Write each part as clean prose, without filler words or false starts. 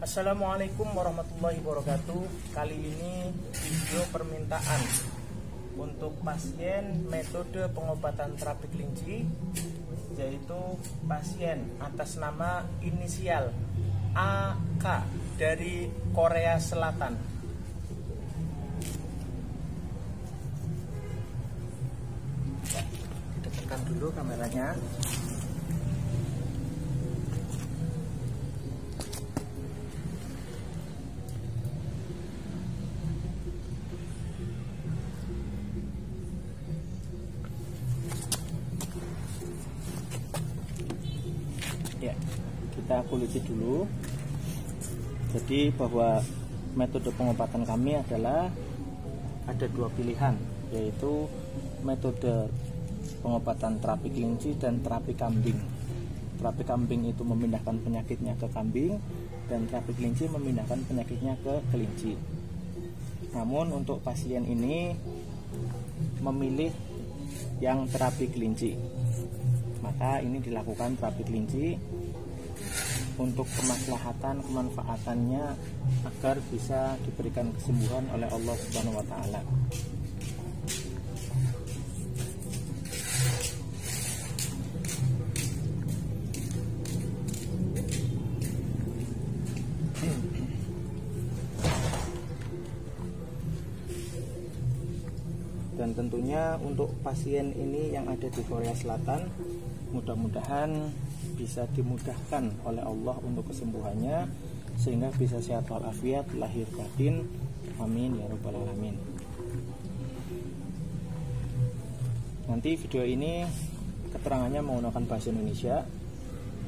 Assalamualaikum warahmatullahi wabarakatuh. Kali ini video permintaan untuk pasien metode pengobatan terapi kelinci, yaitu pasien atas nama inisial AK dari Korea Selatan. Kita tekan dulu kameranya. Ya, kita kuliti dulu. Jadi bahwa metode pengobatan kami adalah ada dua pilihan, yaitu metode pengobatan terapi kelinci dan terapi kambing. Terapi kambing itu memindahkan penyakitnya ke kambing, dan terapi kelinci memindahkan penyakitnya ke kelinci. Namun untuk pasien ini memilih yang terapi kelinci, maka ini dilakukan terapi kelinci untuk kemaslahatan kemanfaatannya agar bisa diberikan kesembuhan oleh Allah Subhanahu wa taala. Dan tentunya untuk pasien ini yang ada di Korea Selatan, mudah-mudahan bisa dimudahkan oleh Allah untuk kesembuhannya, sehingga bisa sehat walafiat lahir batin. Amin ya rabbal alamin. Nanti video ini keterangannya menggunakan bahasa Indonesia,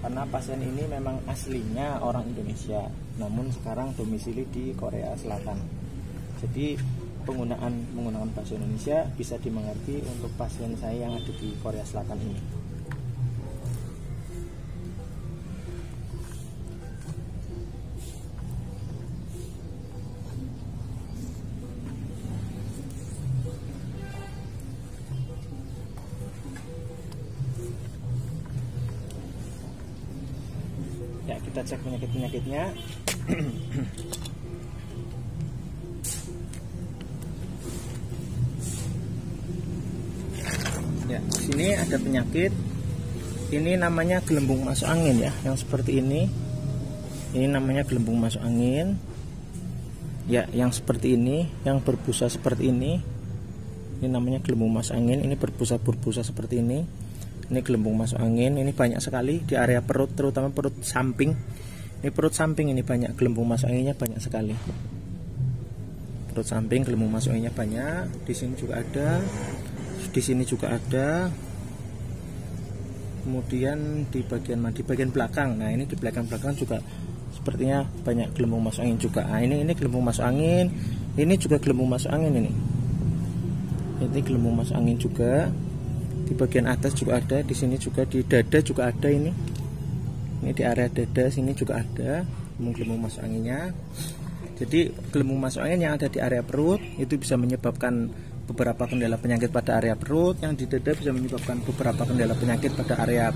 karena pasien ini memang aslinya orang Indonesia, namun sekarang domisili di Korea Selatan. Jadi menggunakan bahasa Indonesia bisa dimengerti untuk pasien saya yang ada di Korea Selatan ini. Ya, kita cek penyakit-penyakitnya. Ya, di sini ada penyakit. Ini namanya gelembung masuk angin ya, yang seperti ini. Ini namanya gelembung masuk angin. Ya, yang seperti ini, yang berbusa seperti ini. Ini namanya gelembung masuk angin. Ini berbusa seperti ini. Ini gelembung masuk angin. Ini banyak sekali di area perut, terutama perut samping. Ini perut samping, ini banyak gelembung masuk anginnya, banyak sekali. Perut samping gelembung masuk anginnya banyak. Di sini juga ada. Di sini juga ada. Kemudian di bagian belakang. Nah, ini di belakang juga sepertinya banyak gelembung masuk angin juga. Nah, ini gelembung masuk angin. Ini juga gelembung masuk angin ini. Ini gelembung masuk angin juga. Di bagian atas juga ada, di sini juga, di dada juga ada ini. Ini di area dada sini juga ada gelembung masuk anginnya. Jadi gelembung masuk angin yang ada di area perut itu bisa menyebabkan beberapa kendala penyakit pada area perut, yang di dada bisa menyebabkan beberapa kendala penyakit pada area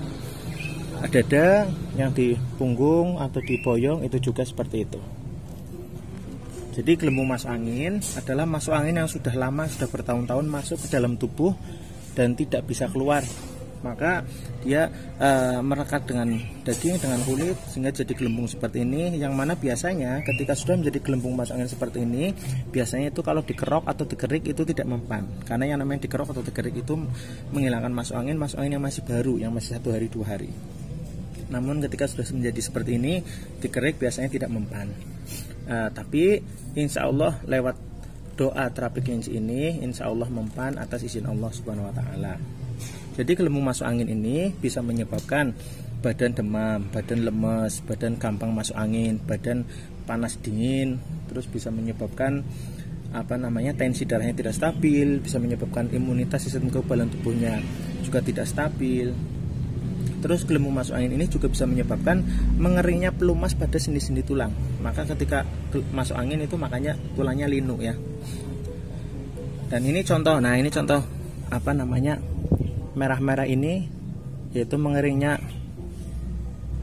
dada, yang di punggung atau di boyong itu juga seperti itu. Jadi gelembung masuk angin adalah masuk angin yang sudah lama, sudah bertahun-tahun masuk ke dalam tubuh dan tidak bisa keluar. Maka dia merekat dengan daging, dengan kulit, sehingga jadi gelembung seperti ini. Yang mana biasanya ketika sudah menjadi gelembung masuk angin seperti ini, biasanya itu kalau dikerok atau dikerik itu tidak mempan. Karena yang namanya dikerok atau dikerik itu menghilangkan masuk angin yang masih baru, yang masih 1 hari 2 hari. Namun ketika sudah menjadi seperti ini, dikerik biasanya tidak mempan. Tapi insya Allah lewat doa terapi kelinci ini, insya Allah mempan atas izin Allah Subhanahu wa taala. Jadi gelembung masuk angin ini bisa menyebabkan badan demam, badan lemes, badan gampang masuk angin, badan panas dingin, terus bisa menyebabkan tensi darahnya tidak stabil, bisa menyebabkan imunitas sistem kekebalan tubuhnya juga tidak stabil. Terus gelembung masuk angin ini juga bisa menyebabkan mengeringnya pelumas pada sendi-sendi tulang. Maka ketika masuk angin itu makanya tulangnya linu ya. Dan ini contoh, ini contoh merah-merah ini, yaitu mengeringnya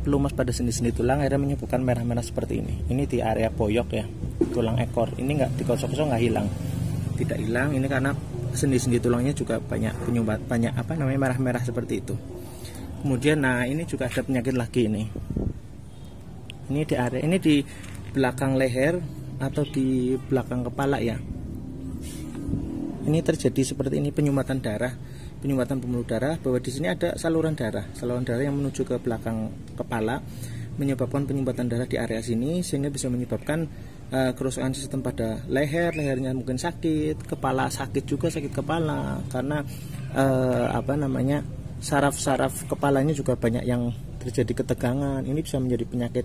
pelumas pada sendi-sendi tulang, akhirnya menyebabkan merah-merah seperti ini. Ini di area boyok ya, tulang ekor. Ini nggak digosok-gosok nggak hilang, tidak hilang. Ini karena sendi-sendi tulangnya juga banyak penyumbat, banyak merah-merah seperti itu. Kemudian nah ini juga ada penyakit lagi ini. Ini di area ini di belakang leher atau di belakang kepala ya. Ini terjadi seperti ini, penyumbatan darah, penyumbatan pembuluh darah, bahwa di sini ada saluran darah yang menuju ke belakang kepala, menyebabkan penyumbatan darah di area sini, sehingga bisa menyebabkan kerusakan sistem pada lehernya mungkin sakit, kepala sakit juga, sakit kepala karena saraf-saraf kepalanya juga banyak yang terjadi ketegangan. Ini bisa menjadi penyakit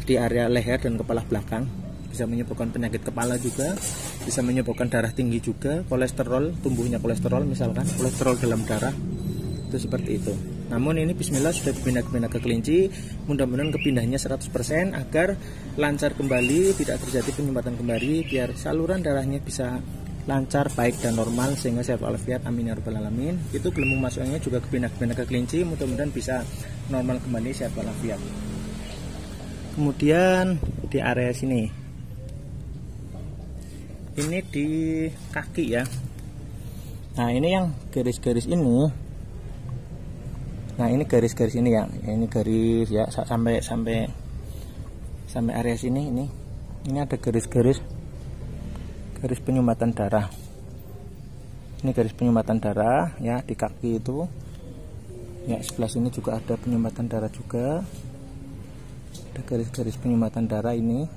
di area leher dan kepala belakang, bisa menyebabkan penyakit kepala juga, bisa menyebabkan darah tinggi juga, kolesterol, tumbuhnya kolesterol misalkan, kolesterol dalam darah, itu seperti itu. Namun ini bismillah sudah dipindah ke kelinci, mudah-mudahan kepindahnya 100% agar lancar kembali, tidak terjadi penyumbatan kembali, biar saluran darahnya bisa lancar, baik dan normal, sehingga sehat walafiat, amin ya rabbal alamin. Itu gelembung masuk anginnya juga kepindah ke kelinci, mudah-mudahan bisa normal kembali, sehat walafiat. Kemudian di area sini, ini di kaki ya. Nah ini yang garis-garis ini. Nah ini garis-garis ini ya, ini garis ya sampai area sini ini ada garis-garis penyumbatan darah. Ini garis penyumbatan darah ya di kaki itu. Ya sebelah sini juga ada penyumbatan darah juga. Ada garis-garis penyumbatan darah ini.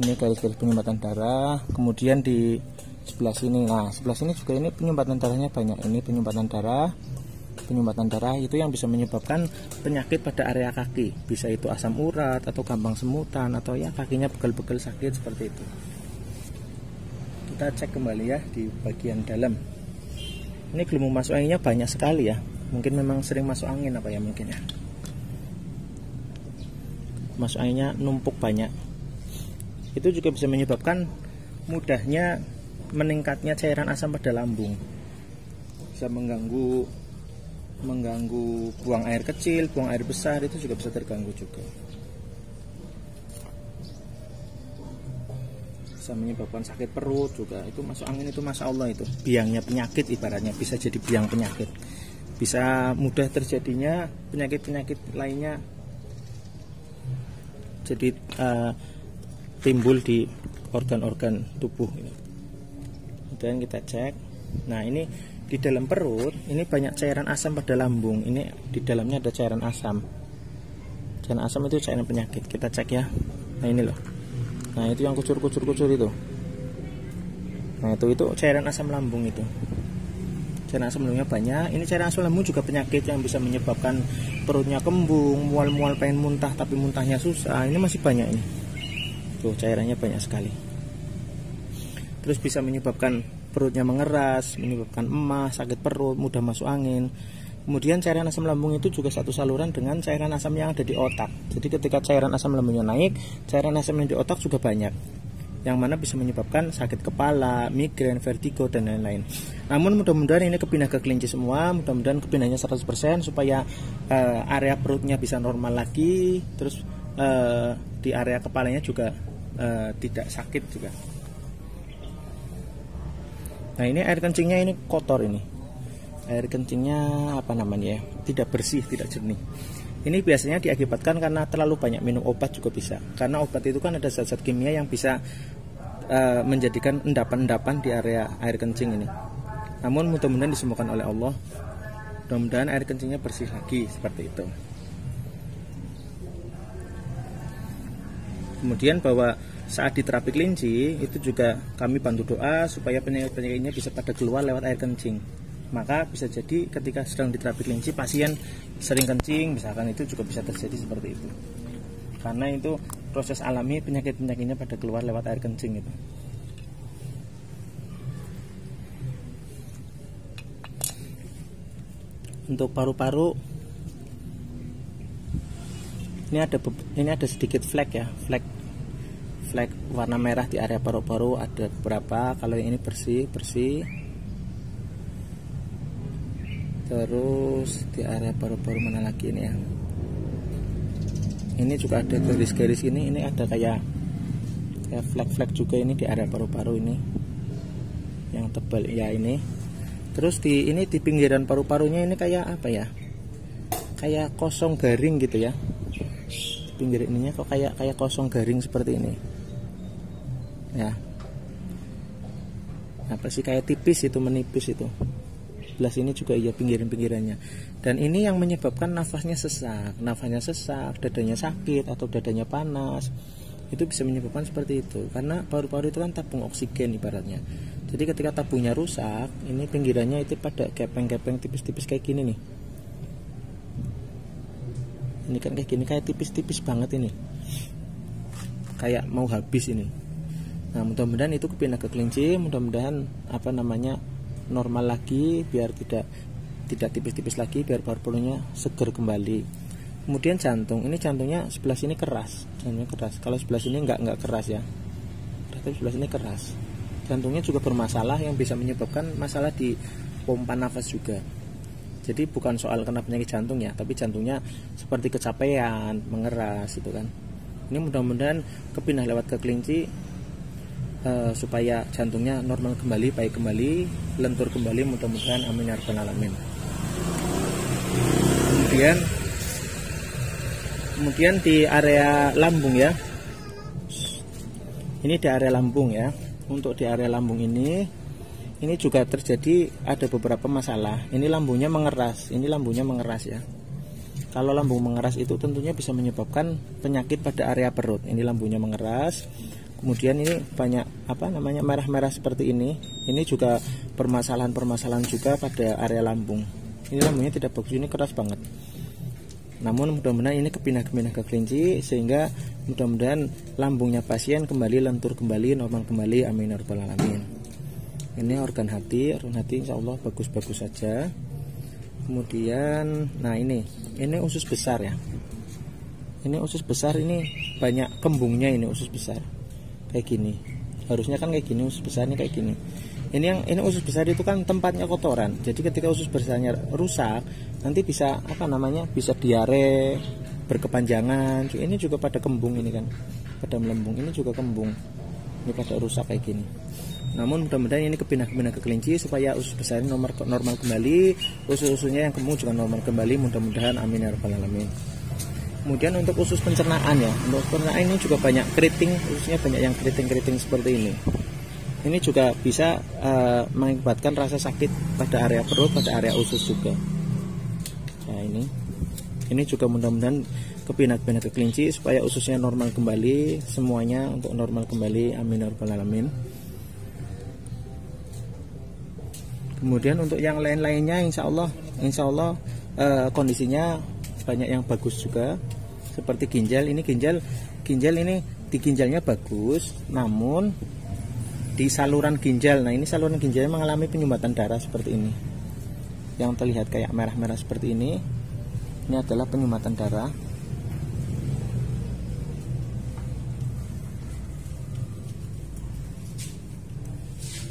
Ini garis-garis penyumbatan darah. Kemudian di sebelah sini, nah sebelah sini juga ini penyumbatan darahnya banyak. Ini penyumbatan darah itu yang bisa menyebabkan penyakit pada area kaki, bisa itu asam urat atau gampang semutan atau ya kakinya pegel-pegel sakit seperti itu. Kita cek kembali ya di bagian dalam. Ini gelembung masuk anginnya banyak sekali ya, mungkin memang sering masuk angin apa ya mungkin ya, masuk anginnya numpuk banyak. Itu juga bisa menyebabkan mudahnya meningkatnya cairan asam pada lambung, bisa mengganggu buang air kecil, buang air besar, itu juga bisa terganggu juga. Bisa menyebabkan sakit perut juga. Itu masuk angin itu masya Allah, itu biangnya penyakit, ibaratnya bisa jadi biang penyakit. Bisa mudah terjadinya penyakit-penyakit lainnya, jadi timbul di organ-organ tubuh. Kemudian kita cek. Nah ini di dalam perut ini banyak cairan asam pada lambung. Ini di dalamnya ada cairan asam. Cairan asam itu cairan penyakit. Kita cek ya. Nah ini loh. Nah itu yang kucur-kucur itu. Nah itu cairan asam lambung itu. Cairan asam lambungnya banyak. Ini cairan asam lambung juga penyakit yang bisa menyebabkan perutnya kembung, mual-mual, pengen muntah tapi muntahnya susah. Ini masih banyak ini. Tuh cairannya banyak sekali. Terus bisa menyebabkan perutnya mengeras, menyebabkan emas, sakit perut, mudah masuk angin. Kemudian cairan asam lambung itu juga satu saluran dengan cairan asam yang ada di otak. Jadi ketika cairan asam lambungnya naik, cairan asam yang di otak juga banyak, yang mana bisa menyebabkan sakit kepala, migrain, vertigo, dan lain-lain. Namun mudah-mudahan ini kepindah ke kelinci semua, mudah-mudahan kepindahnya 100% supaya area perutnya bisa normal lagi. Terus di area kepalanya juga tidak sakit juga. Nah ini air kencingnya ini kotor, ini air kencingnya tidak bersih, tidak jernih. Ini biasanya diakibatkan karena terlalu banyak minum obat juga bisa, karena obat itu kan ada zat-zat kimia yang bisa menjadikan endapan-endapan di area air kencing ini. Namun mudah-mudahan disembuhkan oleh Allah, mudah-mudahan air kencingnya bersih lagi seperti itu. Kemudian bahwa saat di terapi kelinci itu juga kami bantu doa supaya penyakit-penyakitnya bisa pada keluar lewat air kencing. Maka bisa jadi ketika sedang di terapi kelinci pasien sering kencing misalkan, itu juga bisa terjadi seperti itu. Karena itu proses alami, penyakit-penyakitnya pada keluar lewat air kencing itu. Untuk paru-paru ini ada sedikit flek ya, flek warna merah di area paru-paru ada beberapa. Kalau yang ini bersih. Terus di area paru-paru mana lagi ini ya? Ini juga ada garis-garis ini ada kayak flek-flek juga ini di area paru-paru ini yang tebal ya ini. Terus di pinggiran paru-parunya ini kayak apa ya? Kayak kosong garing gitu ya. Pinggir ininya kok kayak kosong garing seperti ini. Ya. Apa sih kayak tipis itu, menipis itu. Sebelah sini juga ya pinggiran-pinggirannya. Dan ini yang menyebabkan nafasnya sesak, dadanya sakit atau dadanya panas. Itu bisa menyebabkan seperti itu. Karena paru-paru itu kan tabung oksigen ibaratnya. Jadi ketika tabungnya rusak, ini pinggirannya itu pada kepeng-kepeng tipis-tipis kayak gini nih. Ini kan kayak gini, kayak tipis-tipis banget ini. Kayak mau habis ini. Nah, mudah-mudahan itu kepindah ke kelinci, mudah-mudahan normal lagi, biar tidak tipis-tipis lagi, biar paru-parunya seger kembali. Kemudian jantung, ini jantungnya sebelah sini keras, jantungnya keras. Kalau sebelah sini enggak keras ya. Tapi sebelah sini keras. Jantungnya juga bermasalah yang bisa menyebabkan masalah di pompa nafas juga. Jadi bukan soal kena penyakit jantung ya, tapi jantungnya seperti kecapean, mengeras itu kan. Ini mudah-mudahan kepindah lewat ke kelinci supaya jantungnya normal kembali, baik kembali, lentur kembali, mudah-mudahan amin ya rabbal alamin. Kemudian di area lambung ya. Ini di area lambung ya. Untuk di area lambung ini juga terjadi ada beberapa masalah. Ini lambungnya mengeras ya. Kalau lambung mengeras itu tentunya bisa menyebabkan penyakit pada area perut. Ini lambungnya mengeras. Kemudian ini banyak merah-merah seperti ini. Ini juga permasalahan juga pada area lambung. Ini lambungnya tidak bagus, ini keras banget. Namun mudah-mudahan ini kepindah ke kelinci sehingga mudah-mudahan lambungnya pasien kembali lentur kembali, normal kembali, amin ya rabbal alamin. Ini organ hati insya Allah bagus-bagus saja. Kemudian nah ini usus besar ya. Ini usus besar, ini banyak kembungnya, ini usus besar kayak gini. Harusnya kan kayak gini, usus besar ini kayak gini. Ini usus besar itu kan tempatnya kotoran. Jadi ketika usus besarnya rusak, nanti bisa bisa diare berkepanjangan. Ini juga pada kembung ini kan, pada melembung. Ini juga kembung. Ini pada rusak kayak gini. Namun mudah-mudahan ini kepindah ke kelinci supaya usus besar ini normal kembali, usus-ususnya yang kembung juga normal kembali, mudah-mudahan amin ya rabbal alamin. Kemudian untuk usus pencernaan ya, untuk pencernaan ini juga banyak keriting, ususnya banyak yang keriting seperti ini. Ini juga bisa mengakibatkan rasa sakit pada area perut, pada area usus juga. Nah ini juga mudah-mudahan kepindah ke kelinci supaya ususnya normal kembali, semuanya untuk normal kembali, amin ya rabbal alamin. Kemudian untuk yang lain-lainnya insya Allah kondisinya banyak yang bagus juga. Seperti ginjal ini di ginjalnya bagus, namun di saluran ginjal, nah ini saluran ginjalnya mengalami penyumbatan darah seperti ini. Yang terlihat kayak merah-merah seperti ini adalah penyumbatan darah.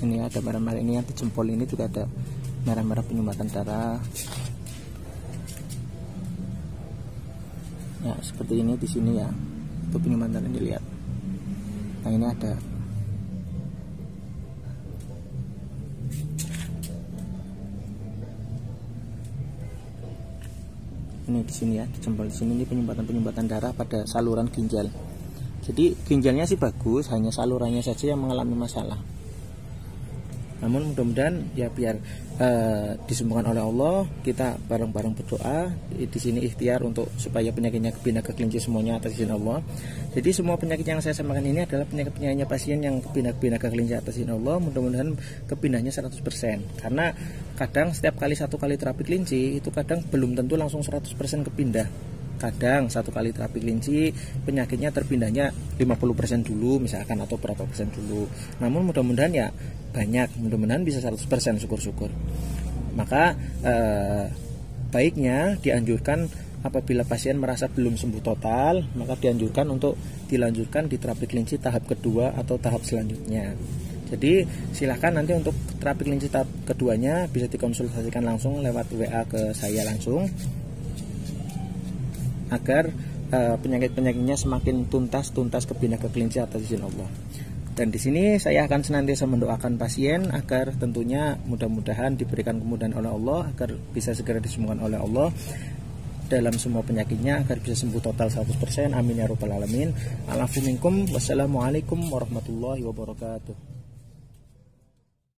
Ini ada merah-merah, ini yang di jempol ini juga ada merah-merah penyumbatan darah. Ya seperti ini di sini ya, itu penyumbatan ini lihat. Nah ini ada. Ini di sini ya, di jempol di sini, ini penyumbatan darah pada saluran ginjal. Jadi ginjalnya sih bagus, hanya salurannya saja yang mengalami masalah. Namun mudah-mudahan ya biar disembuhkan oleh Allah, kita bareng-bareng berdoa. Di sini ikhtiar untuk supaya penyakitnya pindah ke kelinci semuanya atas izin Allah. Jadi semua penyakit yang saya sampaikan ini adalah penyakit-penyakitnya pasien yang pindah ke kelinci atas izin Allah. Mudah-mudahan kepindahnya 100%. Karena kadang setiap satu kali terapi kelinci itu kadang belum tentu langsung 100% kepindah. Kadang satu kali terapi kelinci penyakitnya terpindahnya 50% dulu misalkan, atau berapa persen dulu. Namun mudah-mudahan ya banyak, mudah-mudahan bisa 100%, syukur-syukur. Maka baiknya dianjurkan apabila pasien merasa belum sembuh total, maka dianjurkan untuk dilanjutkan di terapi kelinci tahap kedua atau tahap selanjutnya. Jadi silahkan nanti untuk terapi kelinci tahap keduanya bisa dikonsultasikan langsung lewat WA ke saya langsung, agar penyakit-penyakitnya semakin tuntas ke binaka kelinci atas izin Allah. Dan di sini saya akan senantiasa mendoakan pasien agar tentunya mudah-mudahan diberikan kemudahan oleh Allah, agar bisa segera disembuhkan oleh Allah dalam semua penyakitnya, agar bisa sembuh total 100%. Amin ya rabbal alamin. Alafu minkum. Wassalamualaikum warahmatullahi wabarakatuh.